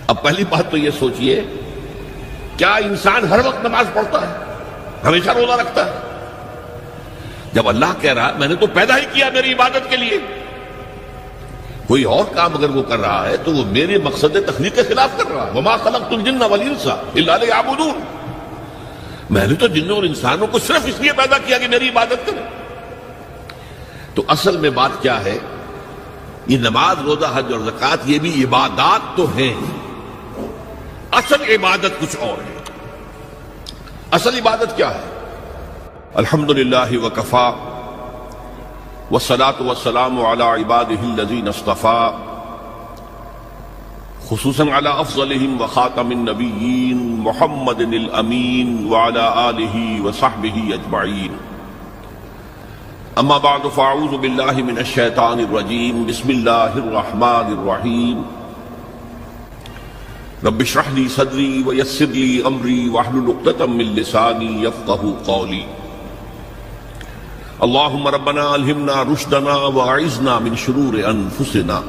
اب پہلی بات تو یہ سوچئے، کیا انسان ہر وقت نماز پڑھتا ہے؟ ہمیشہ روزہ رکھتا ہے؟ جب اللہ کہہ رہا ہے میں نے تو پیدا ہی کیا میری عبادت کے لیے، کوئی اور کام اگر وہ کر رہا ہے تو وہ میرے مقصد تخلیق کے خلاف کر رہا ہے۔ وما خلقت الجن والانس الا لیعبدون، میں نے تو جنوں اور انسانوں کو صرف اس لیے پیدا کیا کہ میری عبادت کریں۔ تو اصل میں بات کیا ہے؟ یہ نماز، روزہ، حج اور زکوٰۃ یہ بھی عبادات تو ہیں، اصل عبادت کچھ اور ہے۔ اصل عبادت کیا ہے؟ الحمدللہ وکفا والصلاة والسلام علی عباده الذین اصطفیٰ، خصوصاً علی افضلهم وخاتم النبیین محمد الامین وعلی آلہ وصحبہ اجمعین۔ اما بعد فاعوذ باللہ من الشیطان الرجیم، بسم اللہ الرحمن الرحیم۔ رب اشرح لي صدری ویسر لي امری واحلل عقدۃ من لسانی یفقہوا قولی۔ اللہم ربنا الہمنا رشدنا واعذنا من شرور انفسنا،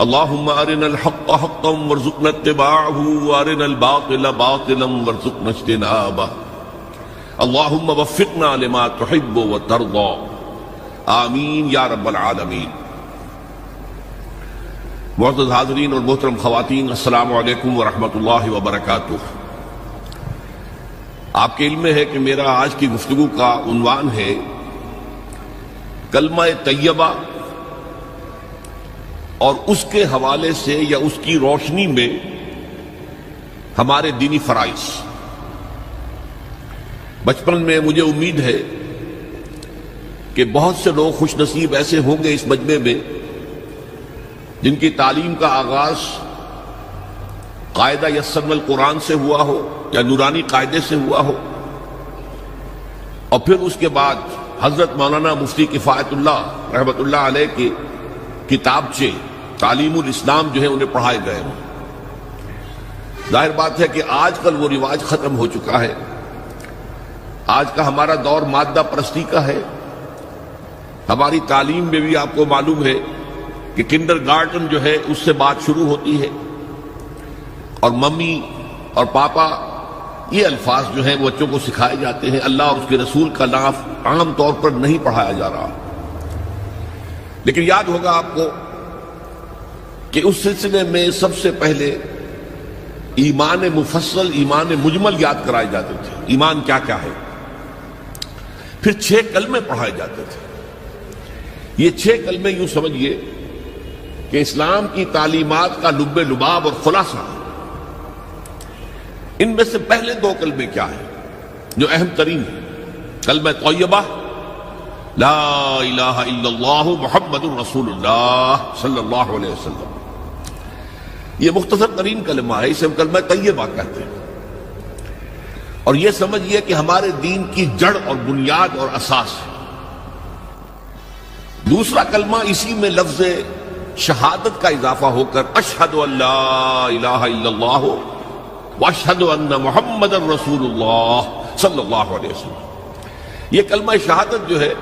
اللہم ارنا الحق حقا وارزقنا اتباعہ وارنا الباطل باطلا وارزقنا اجتنابہ، اللہم وفقنا لما تحب وترضى، آمین یا رب العالمین۔ معزز حاضرین اور محترم خواتین، السلام علیکم ورحمۃ اللہ وبرکاتہ۔ آپ کے علم میں ہے کہ میرا آج کی گفتگو کا عنوان ہے کلمہ طیبہ، اور اس کے حوالے سے یا اس کی روشنی میں ہمارے دینی فرائض۔ بچپن میں مجھے امید ہے کہ بہت سے لوگ خوش نصیب ایسے ہوں گے اس مجمع میں جن کی تعلیم کا آغاز قاعدہ یسرنا القرآن سے ہوا ہو یا نورانی قاعدے سے ہوا ہو، اور پھر اس کے بعد حضرت مولانا مفتی کفایت اللہ رحمۃ اللہ علیہ کے کتابچے تعلیم الاسلام جو ہے انہیں پڑھائے گئے ہوں۔ ظاہر بات ہے کہ آج کل وہ رواج ختم ہو چکا ہے، آج کا ہمارا دور مادہ پرستی کا ہے۔ ہماری تعلیم میں بھی آپ کو معلوم ہے کہ کنڈر گارڈن جو ہے اس سے بات شروع ہوتی ہے، اور ممی اور پاپا یہ الفاظ جو ہیں وہ بچوں کو سکھائے جاتے ہیں، اللہ اور اس کے رسول کا نام عام طور پر نہیں پڑھایا جا رہا۔ لیکن یاد ہوگا آپ کو کہ اس سلسلے میں سب سے پہلے ایمان مفصل، ایمان مجمل یاد کرائے جاتے تھے، ایمان کیا کیا ہے، پھر 6 کلمے پڑھائے جاتے تھے۔ یہ 6 کلمے یوں سمجھیے کہ اسلام کی تعلیمات کا لب لباب اور خلاصہ۔ ان میں سے پہلے 2 کلمے کیا ہیں جو اہم ترین ہیں؟ کلمہ طیبہ، لا الہ الا اللہ محمد رسول اللہ صلی اللہ علیہ وسلم۔ یہ مختصر ترین کلمہ ہے، اسے ہم کلمہ طیبہ کہتے ہیں، اور یہ سمجھیے کہ ہمارے دین کی جڑ اور بنیاد اور اساس ہے۔ دوسرا کلمہ اسی میں لفظ شہادت کا اضافہ ہو کر اشہد ان لا الہ الا اللہ واشہد ان محمد رسول اللہ صلی اللہ علیہ وسلم۔ یہ کلمہ شہادت جو ہے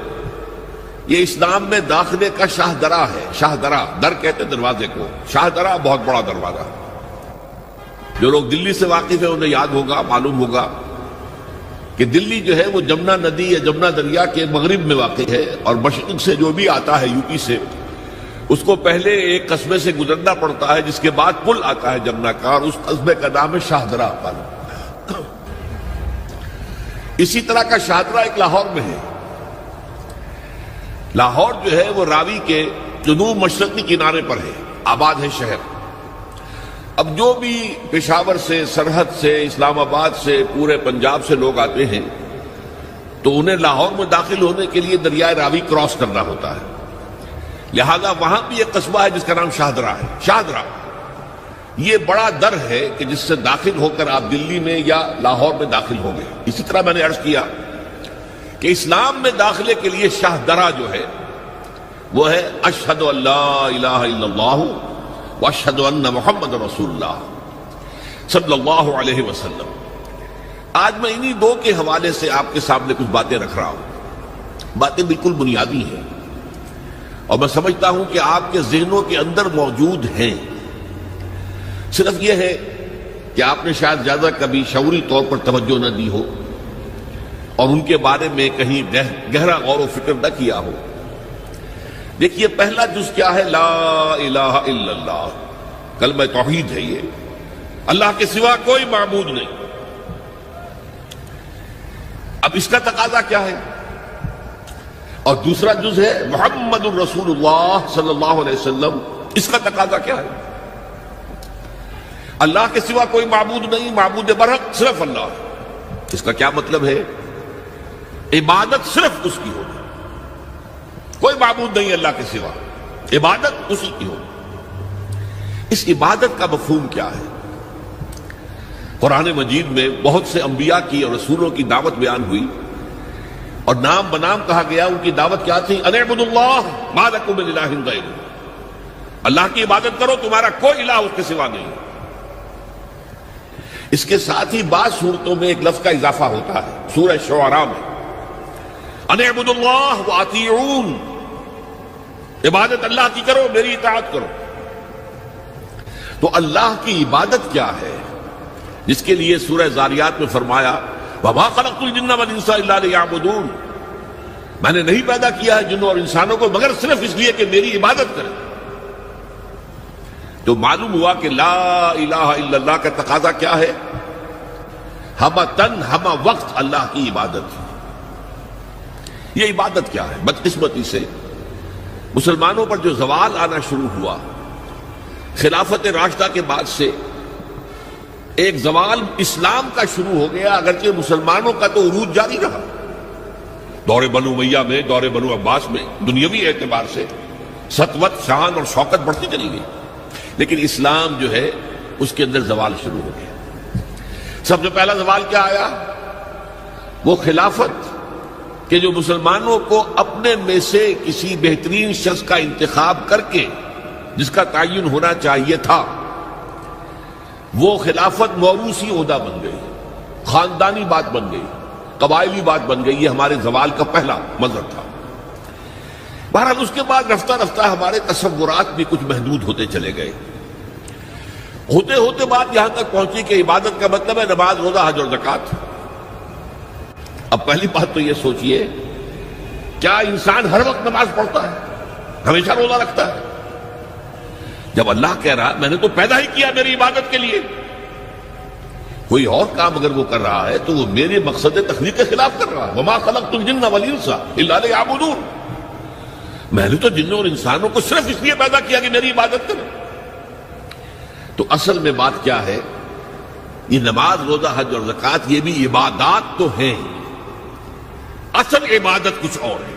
یہ اسلام میں داخلے کا شاہ درا ہے۔ شاہ درا، در کہتے ہیں دروازے کو، شاہ درا بہت بڑا دروازہ۔ جو لوگ دلی سے واقف ہیں انہیں یاد ہوگا، معلوم ہوگا کہ دلی جو ہے وہ جمنا ندی یا جمنا دریا کے مغرب میں واقع ہے، اور مشرق سے جو بھی آتا ہے یو پی سے، اس کو پہلے ایک قصبے سے گزرنا پڑتا ہے، جس کے بعد پل آتا ہے جمنا کا، اور اس قصبے کا نام ہے شاہدرہ۔ اسی طرح کا شاہدرہ ایک لاہور میں ہے۔ لاہور جو ہے وہ راوی کے جنوب مشرقی کنارے پر ہے، آباد ہے شہر۔ اب جو بھی پشاور سے، سرحد سے، اسلام آباد سے، پورے پنجاب سے لوگ آتے ہیں تو انہیں لاہور میں داخل ہونے کے لیے دریائے راوی کراس کرنا ہوتا ہے، لہذا وہاں بھی ایک قصبہ ہے جس کا نام شاہدرہ ہے۔ شاہدرہ یہ بڑا در ہے کہ جس سے داخل ہو کر آپ دلی میں یا لاہور میں داخل ہوں گے۔ اسی طرح میں نے عرض کیا کہ اسلام میں داخلے کے لیے شاہدرہ جو ہے وہ ہے اشہد ان لا الہ الا اللہ واشہد ان محمد رسول اللہ صلی اللہ علیہ وسلم۔ آج میں انہی 2 کے حوالے سے آپ کے سامنے کچھ باتیں رکھ رہا ہوں۔ باتیں بالکل بنیادی ہیں، اور میں سمجھتا ہوں کہ آپ کے ذہنوں کے اندر موجود ہیں، صرف یہ ہے کہ آپ نے شاید زیادہ کبھی شعوری طور پر توجہ نہ دی ہو اور ان کے بارے میں کہیں گہرا غور و فکر نہ کیا ہو. دیکھیے پہلا جز کیا ہے؟ لا الہ الا اللہ، کلمہ توحید ہے. یہ اللہ کے سوا کوئی معبود نہیں. اب اس کا تقاضا کیا ہے؟ اور دوسرا جز ہے محمد الرسول اللہ صلی اللہ علیہ وسلم. اس کا تقاضا کیا ہے؟ اللہ کے سوا کوئی معبود نہیں، معبود برحق صرف اللہ. اس کا کیا مطلب ہے؟ عبادت صرف اس کی ہوگی، کوئی معبود نہیں اللہ کے سوا، عبادت اسی کی ہوگی. اس عبادت کا مفہوم کیا ہے؟ قرآن مجید میں بہت سے انبیاء کی اور رسولوں کی دعوت بیان ہوئی اور نام بنام کہا گیا. ان کی دعوت کیا تھی؟ ان اعبدوا اللہ ما لکم من الہ غیرہ، اللہ کی عبادت کرو، تمہارا کوئی الہ اس کے سوا نہیں. اس کے ساتھ ہی بعض صورتوں میں ایک لفظ کا اضافہ ہوتا ہے. سورہ شعراء میں ان اعبدوا اللہ واطیعون، عبادت اللہ کی کرو، میری اطاعت کرو. تو اللہ کی عبادت کیا ہے جس کے لیے سورہ زاریات میں فرمایا وَمَا خَلَقْتُ الْجِنَّ وَالْإِنسَ إِلَّا لِيَعْبُدُونَ، میں نے نہیں پیدا کیا ہے جنوں اور انسانوں کو مگر صرف اس لیے کہ میری عبادت کریں. تو معلوم ہوا کہ لا الہ الا اللہ کا تقاضا کیا ہے؟ ہمہ تن ہمہ وقت اللہ کی عبادت. یہ عبادت کیا ہے؟ بدقسمتی سے مسلمانوں پر جو زوال آنا شروع ہوا خلافت راشدہ کے بعد سے، ایک زوال اسلام کا شروع ہو گیا، اگرچہ مسلمانوں کا تو عروج جاری رہا. دور بنو امیہ میں، دور بنو عباس میں دنیاوی اعتبار سے سطوت، شان اور شوکت بڑھتی چلی گئی، لیکن اسلام جو ہے اس کے اندر زوال شروع ہو گیا. سب سے پہلا زوال کیا آیا؟ وہ خلافت کہ جو مسلمانوں کو اپنے میں سے کسی بہترین شخص کا انتخاب کر کے جس کا تعین ہونا چاہیے تھا، وہ خلافت موروثی عہدہ بن گئی، خاندانی بات بن گئی، قبائلی بات بن گئی. یہ ہمارے زوال کا پہلا منظر تھا. بہرحال اس کے بعد رفتہ رفتہ ہمارے تصورات بھی کچھ محدود ہوتے چلے گئے. ہوتے ہوتے بات یہاں تک پہنچی کہ عبادت کا مطلب ہے نماز، روزہ، حج اور زکوٰۃ. اب پہلی بات تو یہ سوچئے، کیا انسان ہر وقت نماز پڑھتا ہے، ہمیشہ روزہ رکھتا ہے؟ جب اللہ کہہ رہا میں نے تو پیدا ہی کیا میری عبادت کے لیے، کوئی اور کام اگر وہ کر رہا ہے تو وہ میرے مقصد تخلیق کے خلاف کر رہا ہے. وَمَا خَلَقْتُ الْجِنَّ وَالْإِنسَ إِلَّا لِيَعْبُدُونَ، میں نے تو جنوں اور انسانوں کو صرف اس لیے پیدا کیا کہ میری عبادت کریں. تو اصل میں بات کیا ہے؟ یہ نماز، روزہ، حج اور زکوٰۃ یہ بھی عبادات تو ہیں، اصل عبادت کچھ اور ہے.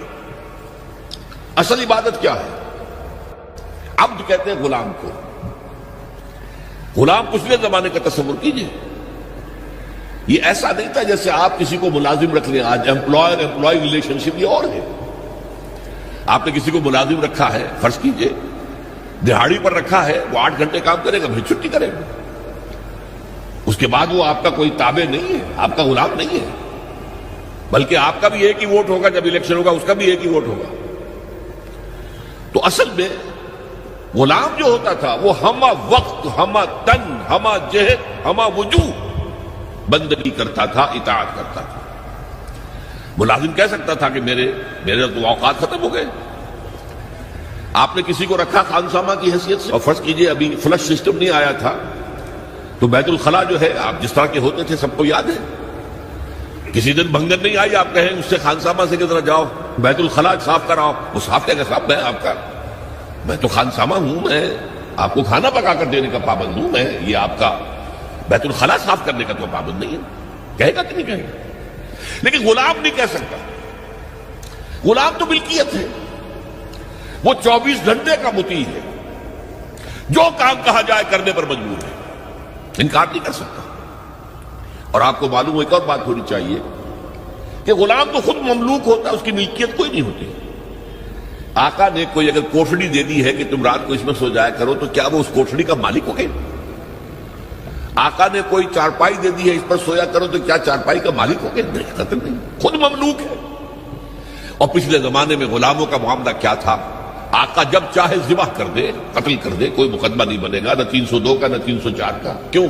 اصل عبادت کیا ہے؟ عبد کہتے ہیں غلام کو. غلام پچھلے زمانے کا تصور کیجئے، یہ ایسا نہیں تھا جیسے آپ کسی کو ملازم رکھ لیں. آج امپلائی ریلیشن شپ یہ اور ہے. آپ نے کسی کو ملازم رکھا ہے، فرض کیجئے دہاڑی پر رکھا ہے، وہ 8 گھنٹے کام کرے گا پھر چھٹی کرے گا. اس کے بعد وہ آپ کا کوئی تابع نہیں ہے، آپ کا غلام نہیں ہے، بلکہ آپ کا بھی ایک ہی ووٹ ہوگا. جب الیکشن ہوگا اس کا بھی ایک ہی ووٹ ہوگا. تو اصل میں غلام جو ہوتا تھا وہ ہمہ وقت، ہمہ تن، ہمہ جہد، ہمہ وجوہ بندگی کرتا تھا، اطاعت کرتا تھا. ملازم کہہ سکتا تھا کہ میرے تو اوقات ختم ہو گئے. آپ نے کسی کو رکھا خانسامہ کی حیثیت سے، اور فرض کیجئے ابھی فلش سسٹم نہیں آیا تھا تو بیت الخلاء جو ہے آپ جس طرح کے ہوتے تھے سب کو یاد ہے. کسی دن بھنگن نہیں آئی، آپ کہیں اس سے خانسامہ سے کہ ذرا جاؤ بیت الخلاء صاف کراؤ، وہ صاف کیا کہ صاحب میں تو خانسامہ ہوں، میں آپ کو کھانا پکا کر دینے کا پابند ہوں، میں یہ آپ کا بیت الخلاء صاف کرنے کا تو پابند نہیں ہے. کہے گا کہ نہیں کہے گا؟ لیکن غلام نہیں کہہ سکتا. غلام تو ملکیت ہے، وہ 24 گھنٹے کا مطیع ہے، جو کام کہا جائے کرنے پر مجبور ہے، انکار نہیں کر سکتا. اور آپ کو معلوم ہو ایک اور بات ہونی چاہیے کہ غلام تو خود مملوک ہوتا ہے، اس کی ملکیت کوئی نہیں ہوتی. آقا نے کوئی اگر کوٹھڑی دے دی ہے کہ تم رات کو اس میں سو جایا کرو تو کیا وہ اس کوٹھڑی کا مالک ہو گئے؟ آقا نے کوئی چارپائی دے دی ہے اس پر سویا کرو تو کیا چارپائی کا مالک ہو گئے؟ نہیں، قطعاً نہیں، خود مملوک ہے. اور پچھلے زمانے میں غلاموں کا معاملہ کیا تھا؟ آقا جب چاہے ذبح کر دے، قتل کر دے، کوئی مقدمہ نہیں بنے گا، نہ 302 کا نہ 304 کا۔ کیوں؟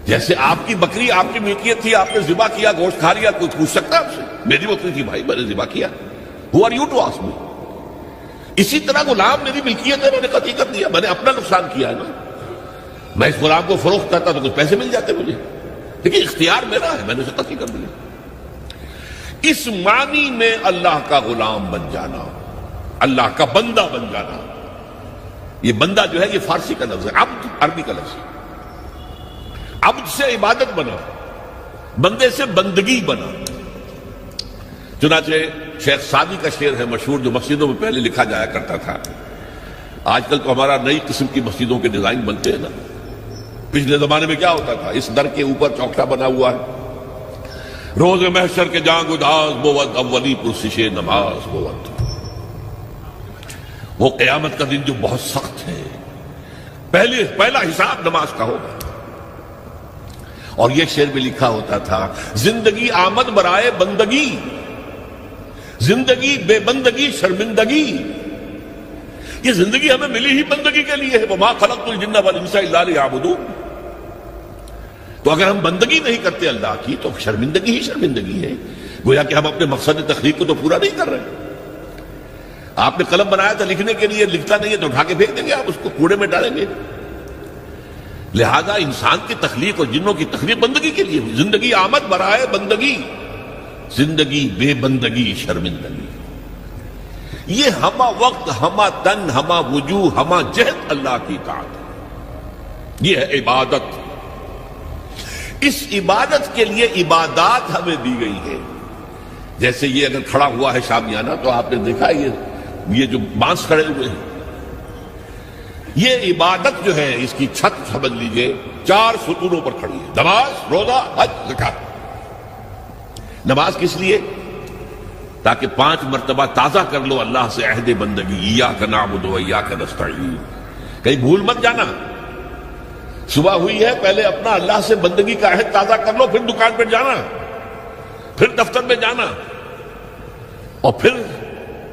جیسے آپ کی بکری آپ کی ملکیت تھی، آپ نے ذبح کیا، گوشت کھا لیا، کوئی پوچھ سکتا آپ سے؟ میری بکری تھی بھائی، میں نے ذبح کیا، Who are you to ask me؟ اسی طرح غلام میری ملکیت ہے، میں نے قتل کر دیا، میں نے اپنا نقصان کیا ہے نا۔ میں اس غلام کو فروخت کرتا تو کچھ پیسے مل جاتے مجھے، لیکن اختیار میرا ہے، میں نے اسے قتل کر دیا۔ اس معنی میں اللہ کا غلام بن جانا، اللہ کا بندہ بن جانا۔ یہ بندہ جو ہے یہ فارسی کا لفظ ہے، عبد عربی کا لفظ ہے۔ عبد سے عبادت بنا، بندے سے بندگی بنا۔ چنانچہ شیخ سعدی کا شعر ہے مشہور، جو مسجدوں میں پہلے لکھا جایا کرتا تھا۔ آج کل تو ہمارا نئی قسم کی مسجدوں کے ڈیزائن بنتے ہیں نا، پچھلے زمانے میں کیا ہوتا تھا؟ اس در کے اوپر چوکٹا بنا ہوا ہے، روز محشر کے جانگ اداس بود، اولی پرسش نماز بود۔ وہ قیامت کا دن جو بہت سخت ہے، پہلا حساب نماز کا ہوگا۔ اور یہ شعر بھی لکھا ہوتا تھا، زندگی آمد برائے بندگی، زندگی بے بندگی شرمندگی۔ یہ زندگی ہمیں ملی ہی بندگی کے لیے ہے، وما خلقت الجن والانس الا لیعبدون۔ تو اگر ہم بندگی نہیں کرتے اللہ کی تو شرمندگی ہی شرمندگی ہے، گویا کہ ہم اپنے مقصد تخلیق کو تو پورا نہیں کر رہے۔ آپ نے قلم بنایا تھا لکھنے کے لیے، لکھتا نہیں ہے تو اٹھا کے پھینک دیں گے، آپ اس کو کوڑے میں ڈالیں گے۔ لہذا انسان کی تخلیق اور جنوں کی تخلیق بندگی کے لیے ہوئی۔ زندگی آمد برائے بندگی، زندگی بے بندگی شرمندگی۔ یہ ہمہ وقت، ہمہ تن، ہمہ وجوہ، ہمہ جہد اللہ کی اطاعت ہے، یہ ہے عبادت۔ اس عبادت کے لیے عبادات ہمیں دی گئی ہے۔ جیسے یہ اگر کھڑا ہوا ہے شامیانہ تو آپ نے دیکھا یہ جو بانس کھڑے ہوئے ہیں، یہ عبادت جو ہے اس کی چھت سمجھ لیجئے 4 ستونوں پر کھڑی ہے، نماز، روزہ، حج، زکات۔ نماز کس لیے؟ تاکہ 5 مرتبہ تازہ کر لو اللہ سے عہد بندگی، ایاک نعبد و ایاک نستعین۔ کہیں بھول مت جانا، صبح ہوئی ہے پہلے اپنا اللہ سے بندگی کا عہد تازہ کر لو، پھر دکان پر جانا، پھر دفتر میں جانا، اور پھر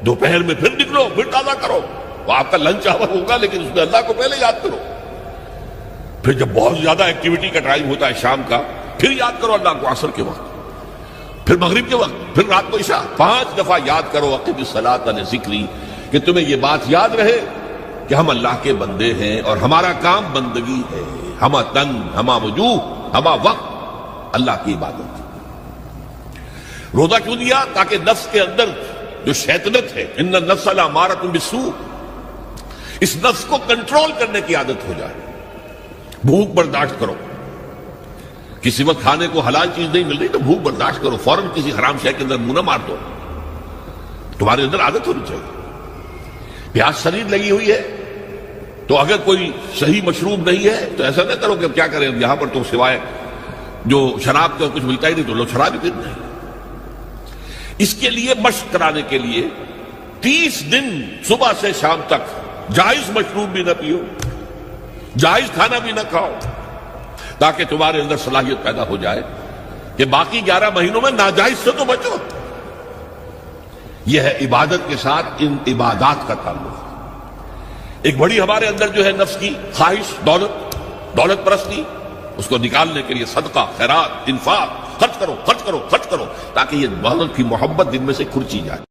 دوپہر میں پھر نکلو، پھر تازہ کرو۔ وہ آپ کا لنچ آور ہوگا لیکن اس میں اللہ کو پہلے یاد کرو۔ پھر جب بہت زیادہ ایکٹیویٹی کا ٹائم ہوتا ہے شام کا، پھر یاد کرو اللہ کو عصر کے وقت، پھر مغرب کے وقت، پھر رات کو عشاء۔ 5 دفعہ یاد کرو اقم الصلاۃ علی ذکری، کہ تمہیں یہ بات یاد رہے کہ ہم اللہ کے بندے ہیں اور ہمارا کام بندگی ہے، ہمہ تن، ہمہ وجوہ، ہمہ وقت اللہ کی عبادت۔ روزہ کیوں دیا؟ تاکہ نفس کے اندر جو شیطنت ہے، ان النفس لامارۃ بالسوء، اس نفس کو کنٹرول کرنے کی عادت ہو جائے۔ بھوک برداشت کرو، کسی وقت کھانے کو حلال چیز نہیں مل رہی تو بھوک برداشت کرو، فوراً کسی حرام شے کے اندر منہ نہ مار دو، تمہارے اندر عادت ہونی چاہیے۔ پیاس شدید لگی ہوئی ہے تو اگر کوئی صحیح مشروب نہیں ہے تو ایسا نہ کرو کہ اب کیا کریں، یہاں پر تو سوائے جو شراب کا کچھ ملتا ہی نہیں تو لو شراب ہی پینا ہے۔ اس کے لیے مشق کرانے کے لیے 30 دن صبح سے شام تک جائز مشروب بھی نہ پیو، جائز کھانا بھی نہ کھاؤ، تاکہ تمہارے اندر صلاحیت پیدا ہو جائے کہ باقی 11 مہینوں میں ناجائز سے تو بچو۔ یہ ہے عبادت کے ساتھ ان عبادات کا تعلق۔ ایک بڑی ہمارے اندر جو ہے نفس کی خواہش، دولت پرستی، اس کو نکالنے کے لیے صدقہ، خیرات، انفاق، خرچ کرو، تاکہ یہ دولت کی محبت دن میں سے کھرچی جائے۔